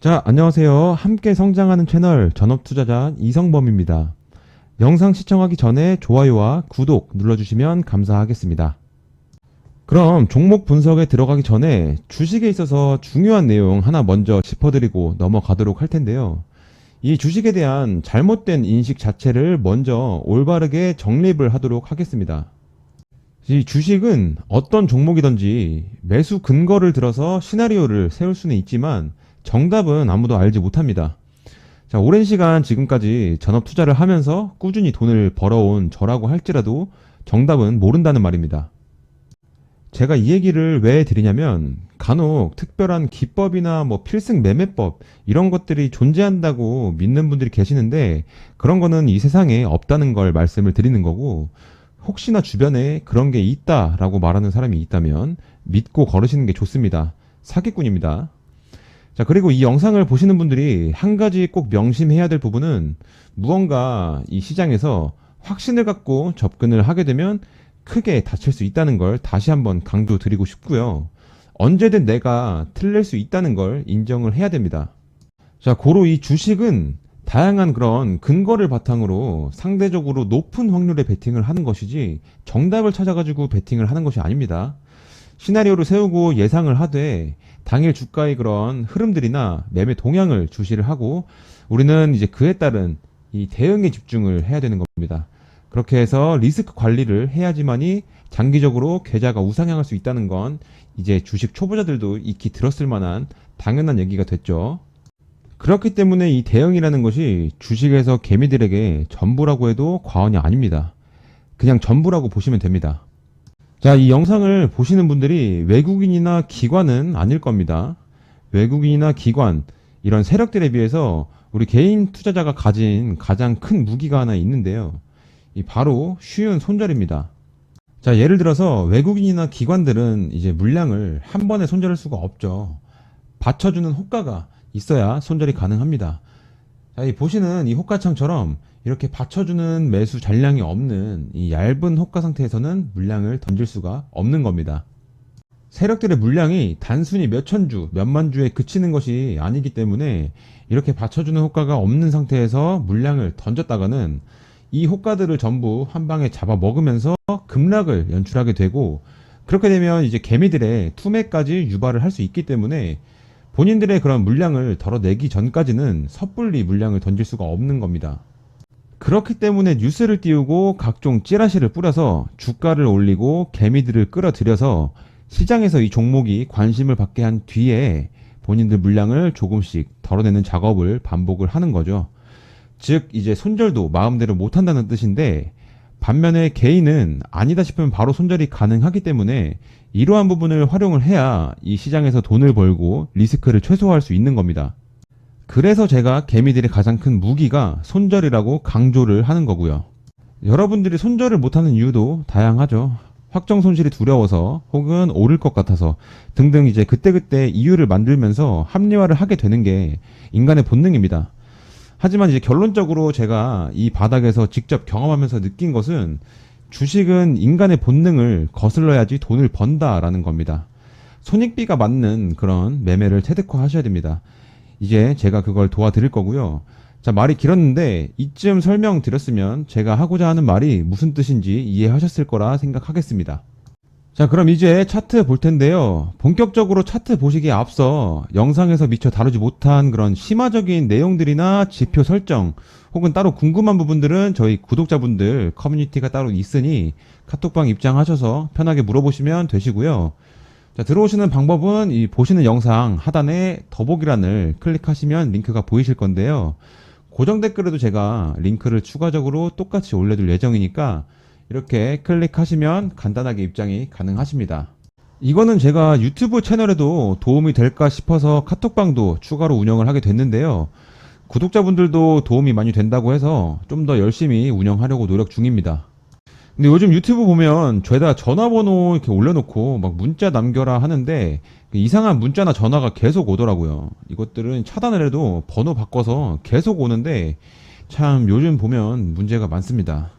자, 안녕하세요. 함께 성장하는 채널 전업투자자 이성범입니다. 영상 시청하기 전에 좋아요와 구독 눌러주시면 감사하겠습니다. 그럼 종목 분석에 들어가기 전에 주식에 있어서 중요한 내용 하나 먼저 짚어드리고 넘어가도록 할 텐데요. 이 주식에 대한 잘못된 인식 자체를 먼저 올바르게 정립을 하도록 하겠습니다. 이 주식은 어떤 종목이든지 매수 근거를 들어서 시나리오를 세울 수는 있지만 정답은 아무도 알지 못합니다. 자, 오랜 시간 지금까지 전업 투자를 하면서 꾸준히 돈을 벌어온 저라고 할지라도 정답은 모른다는 말입니다. 제가 이 얘기를 왜 드리냐면 간혹 특별한 기법이나 필승 매매법 이런 것들이 존재한다고 믿는 분들이 계시는데 그런 거는 이 세상에 없다는 걸 말씀을 드리는 거고, 혹시나 주변에 그런 게 있다라고 말하는 사람이 있다면 믿고 걸으시는 게 좋습니다. 사기꾼입니다. 자, 그리고 이 영상을 보시는 분들이 한 가지 꼭 명심해야 될 부분은, 무언가 이 시장에서 확신을 갖고 접근을 하게 되면 크게 다칠 수 있다는 걸 다시 한번 강조드리고 싶고요. 언제든 내가 틀릴 수 있다는 걸 인정을 해야 됩니다. 자, 고로 이 주식은 다양한 그런 근거를 바탕으로 상대적으로 높은 확률의 베팅을 하는 것이지 정답을 찾아가지고 베팅을 하는 것이 아닙니다. 시나리오를 세우고 예상을 하되 당일 주가의 그런 흐름들이나 매매 동향을 주시를 하고 우리는 이제 그에 따른 이 대응에 집중을 해야 되는 겁니다. 그렇게 해서 리스크 관리를 해야지만이 장기적으로 계좌가 우상향할 수 있다는 건 이제 주식 초보자들도 익히 들었을 만한 당연한 얘기가 됐죠. 그렇기 때문에 이 대응이라는 것이 주식에서 개미들에게 전부라고 해도 과언이 아닙니다. 그냥 전부라고 보시면 됩니다. 자, 이 영상을 보시는 분들이 외국인이나 기관은 아닐 겁니다. 외국인이나 기관, 이런 세력들에 비해서 우리 개인 투자자가 가진 가장 큰 무기가 하나 있는데요. 이 바로 쉬운 손절입니다. 자, 예를 들어서 외국인이나 기관들은 이제 물량을 한 번에 손절할 수가 없죠. 받쳐주는 호가가 있어야 손절이 가능합니다. 자, 이 보시는 이 호가창처럼 이렇게 받쳐주는 매수 잔량이 없는 이 얇은 호가 상태에서는 물량을 던질 수가 없는 겁니다. 세력들의 물량이 단순히 몇천 주, 몇만 주에 그치는 것이 아니기 때문에 이렇게 받쳐주는 호가가 없는 상태에서 물량을 던졌다가는 이 호가들을 전부 한 방에 잡아 먹으면서 급락을 연출하게 되고, 그렇게 되면 이제 개미들의 투매까지 유발을 할 수 있기 때문에 본인들의 그런 물량을 덜어내기 전까지는 섣불리 물량을 던질 수가 없는 겁니다. 그렇기 때문에 뉴스를 띄우고 각종 찌라시를 뿌려서 주가를 올리고 개미들을 끌어들여서 시장에서 이 종목이 관심을 받게 한 뒤에 본인들 물량을 조금씩 덜어내는 작업을 반복을 하는 거죠. 즉 이제 손절도 마음대로 못한다는 뜻인데, 반면에 개인은 아니다 싶으면 바로 손절이 가능하기 때문에 이러한 부분을 활용을 해야 이 시장에서 돈을 벌고 리스크를 최소화할 수 있는 겁니다. 그래서 제가 개미들의 가장 큰 무기가 손절이라고 강조를 하는 거고요. 여러분들이 손절을 못하는 이유도 다양하죠. 확정 손실이 두려워서, 혹은 오를 것 같아서 등등 이제 그때그때 이유를 만들면서 합리화를 하게 되는 게 인간의 본능입니다. 하지만 이제 결론적으로 제가 이 바닥에서 직접 경험하면서 느낀 것은, 주식은 인간의 본능을 거슬러야지 돈을 번다라는 겁니다. 손익비가 맞는 그런 매매를 체득화 하셔야 됩니다. 이제 제가 그걸 도와드릴 거고요. 자, 말이 길었는데 이쯤 설명드렸으면 제가 하고자 하는 말이 무슨 뜻인지 이해하셨을 거라 생각하겠습니다. 자, 그럼 이제 차트 볼 텐데요. 본격적으로 차트 보시기에 앞서 영상에서 미처 다루지 못한 그런 심화적인 내용들이나 지표 설정, 혹은 따로 궁금한 부분들은 저희 구독자분들 커뮤니티가 따로 있으니 카톡방 입장하셔서 편하게 물어보시면 되시고요. 자, 들어오시는 방법은 이 보시는 영상 하단에 더보기란을 클릭하시면 링크가 보이실 건데요. 고정 댓글에도 제가 링크를 추가적으로 똑같이 올려둘 예정이니까 이렇게 클릭하시면 간단하게 입장이 가능하십니다. 이거는 제가 유튜브 채널에도 도움이 될까 싶어서 카톡방도 추가로 운영을 하게 됐는데요. 구독자분들도 도움이 많이 된다고 해서 좀 더 열심히 운영하려고 노력 중입니다. 근데 요즘 유튜브 보면 죄다 전화번호 이렇게 올려놓고 막 문자 남겨라 하는데 이상한 문자나 전화가 계속 오더라고요. 이것들은 차단을 해도 번호 바꿔서 계속 오는데 참 요즘 보면 문제가 많습니다.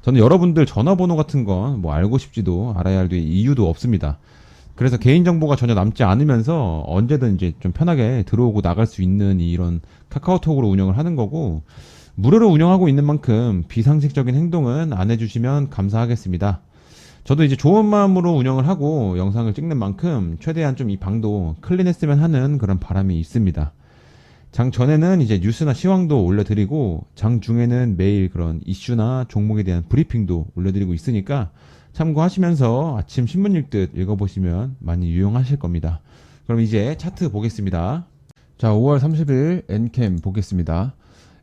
저는 여러분들 전화번호 같은 건 알고 싶지도 알아야 할 이유도 없습니다. 그래서 개인정보가 전혀 남지 않으면서 언제든 이제 좀 편하게 들어오고 나갈 수 있는 이런 카카오톡으로 운영을 하는 거고, 무료로 운영하고 있는 만큼 비상식적인 행동은 안 해주시면 감사하겠습니다. 저도 이제 좋은 마음으로 운영을 하고 영상을 찍는 만큼 최대한 좀 이 방도 클린했으면 하는 그런 바람이 있습니다. 장 전에는 이제 뉴스나 시황도 올려드리고, 장 중에는 매일 그런 이슈나 종목에 대한 브리핑도 올려드리고 있으니까 참고하시면서 아침 신문 읽듯 읽어보시면 많이 유용하실 겁니다. 그럼 이제 차트 보겠습니다. 자, 5월 30일 엔캠 보겠습니다.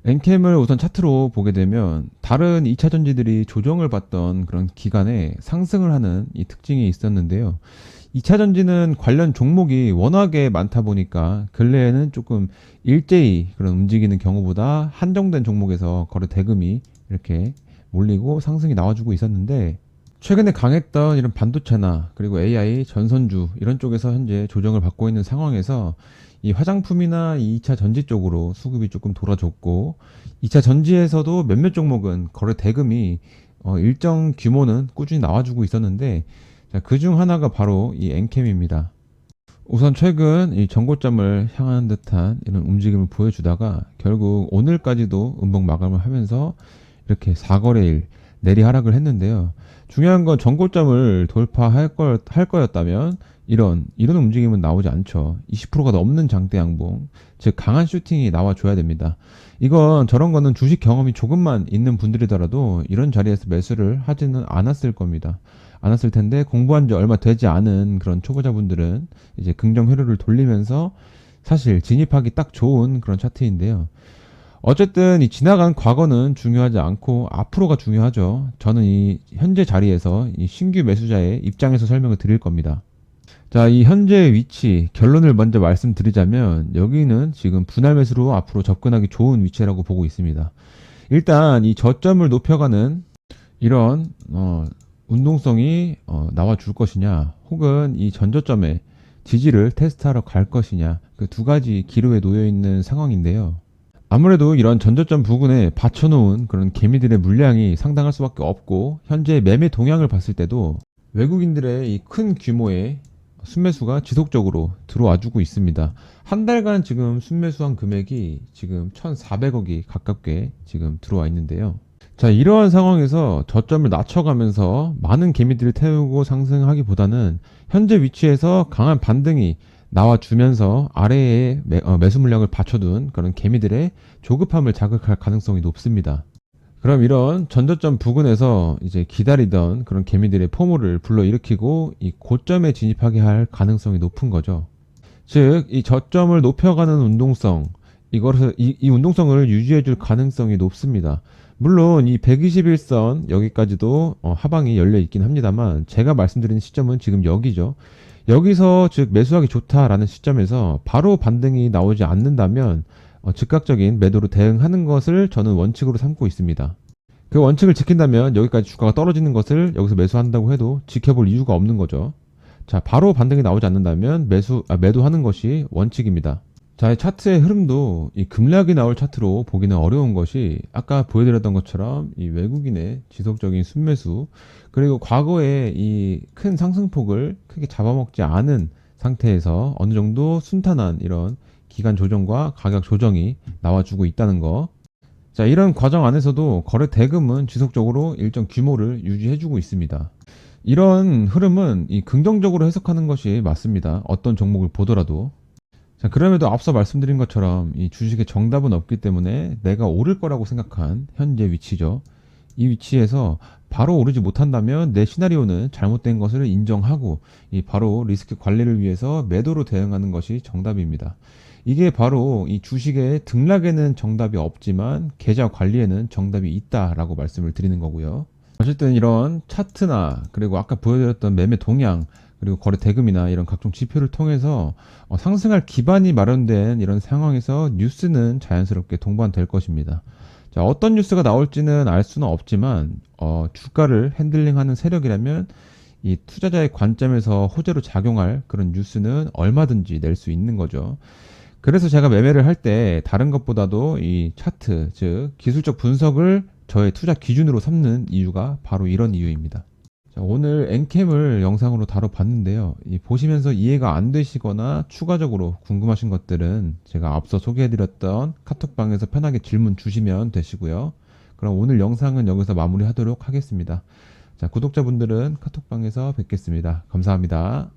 엔캠을 우선 차트로 보게 되면 다른 2차 전지들이 조정을 받던 그런 기간에 상승을 하는 이 특징이 있었는데요. 2차 전지는 관련 종목이 워낙에 많다 보니까 근래에는 조금 일제히 그런 움직이는 경우보다 한정된 종목에서 거래 대금이 이렇게 몰리고 상승이 나와주고 있었는데, 최근에 강했던 이런 반도체나 그리고 AI, 전선주 이런 쪽에서 현재 조정을 받고 있는 상황에서 이 화장품이나 이 2차 전지 쪽으로 수급이 조금 돌아줬고, 2차 전지에서도 몇몇 종목은 거래 대금이 일정 규모는 꾸준히 나와주고 있었는데, 그 중 하나가 바로 이 엔캠입니다. 우선 최근 이 전고점을 향하는 듯한 이런 움직임을 보여주다가 결국 오늘까지도 음봉 마감을 하면서 이렇게 4거래일 내리 하락을 했는데요. 중요한 건 전고점을 할 거였다면 이런 움직임은 나오지 않죠. 20%가 넘는 장대 양봉, 즉 강한 슈팅이 나와줘야 됩니다. 이건 저런 거는 주식 경험이 조금만 있는 분들이더라도 이런 자리에서 매수를 하지는 않았을 겁니다. 않았을 텐데, 공부한 지 얼마 되지 않은 그런 초보자분들은 이제 긍정 회로를 돌리면서 사실 진입하기 딱 좋은 그런 차트인데요. 어쨌든 이 지나간 과거는 중요하지 않고 앞으로가 중요하죠. 저는 이 현재 자리에서 이 신규 매수자의 입장에서 설명을 드릴 겁니다. 자, 이 현재의 위치, 결론을 먼저 말씀드리자면 여기는 지금 분할 매수로 앞으로 접근하기 좋은 위치라고 보고 있습니다. 일단 이 저점을 높여가는 이런 운동성이 나와줄 것이냐, 혹은 이 전저점의 지지를 테스트하러 갈 것이냐, 그 두 가지 기로에 놓여 있는 상황인데요. 아무래도 이런 전저점 부근에 받쳐놓은 그런 개미들의 물량이 상당할 수밖에 없고, 현재 매매 동향을 봤을 때도 외국인들의 이 큰 규모의 순매수가 지속적으로 들어와주고 있습니다. 한 달간 지금 순매수한 금액이 지금 1,400억이 가깝게 지금 들어와 있는데요. 자, 이러한 상황에서 저점을 낮춰가면서 많은 개미들을 태우고 상승하기보다는 현재 위치에서 강한 반등이 나와주면서 아래에 매수 물량을 받쳐둔 그런 개미들의 조급함을 자극할 가능성이 높습니다. 그럼 이런 전저점 부근에서 이제 기다리던 그런 개미들의 포모를 불러일으키고 이 고점에 진입하게 할 가능성이 높은 거죠. 즉, 이 저점을 높여가는 운동성, 이 운동성을 유지해줄 가능성이 높습니다. 물론 이 121선 여기까지도 하방이 열려 있긴 합니다만, 제가 말씀드리는 시점은 지금 여기죠. 여기서 즉 매수하기 좋다라는 시점에서 바로 반등이 나오지 않는다면 즉각적인 매도로 대응하는 것을 저는 원칙으로 삼고 있습니다. 그 원칙을 지킨다면 여기까지 주가가 떨어지는 것을 여기서 매수한다고 해도 지켜볼 이유가 없는 거죠. 자, 바로 반등이 나오지 않는다면 매도하는 것이 원칙입니다. 자, 이 차트의 흐름도 이 급락이 나올 차트로 보기는 어려운 것이, 아까 보여드렸던 것처럼 이 외국인의 지속적인 순매수, 그리고 과거에 이 큰 상승폭을 크게 잡아먹지 않은 상태에서 어느 정도 순탄한 이런 기간 조정과 가격 조정이 나와주고 있다는 거. 자, 이런 과정 안에서도 거래 대금은 지속적으로 일정 규모를 유지해주고 있습니다. 이런 흐름은 이 긍정적으로 해석하는 것이 맞습니다. 어떤 종목을 보더라도. 자, 그럼에도 앞서 말씀드린 것처럼 이 주식에 정답은 없기 때문에 내가 오를 거라고 생각한 현재 위치죠. 이 위치에서 바로 오르지 못한다면 내 시나리오는 잘못된 것을 인정하고 이 바로 리스크 관리를 위해서 매도로 대응하는 것이 정답입니다. 이게 바로 이 주식의 등락에는 정답이 없지만 계좌 관리에는 정답이 있다라고 말씀을 드리는 거고요. 어쨌든 이런 차트나 그리고 아까 보여드렸던 매매 동향, 그리고 거래 대금이나 이런 각종 지표를 통해서 상승할 기반이 마련된 이런 상황에서 뉴스는 자연스럽게 동반될 것입니다. 자, 어떤 뉴스가 나올지는 알 수는 없지만 주가를 핸들링하는 세력이라면 이 투자자의 관점에서 호재로 작용할 그런 뉴스는 얼마든지 낼 수 있는 거죠. 그래서 제가 매매를 할 때 다른 것보다도 이 차트, 즉 기술적 분석을 저의 투자 기준으로 삼는 이유가 바로 이런 이유입니다. 자, 오늘 엔캠을 영상으로 다뤄봤는데요. 보시면서 이해가 안 되시거나 추가적으로 궁금하신 것들은 제가 앞서 소개해드렸던 카톡방에서 편하게 질문 주시면 되시고요. 그럼 오늘 영상은 여기서 마무리하도록 하겠습니다. 자, 구독자분들은 카톡방에서 뵙겠습니다. 감사합니다.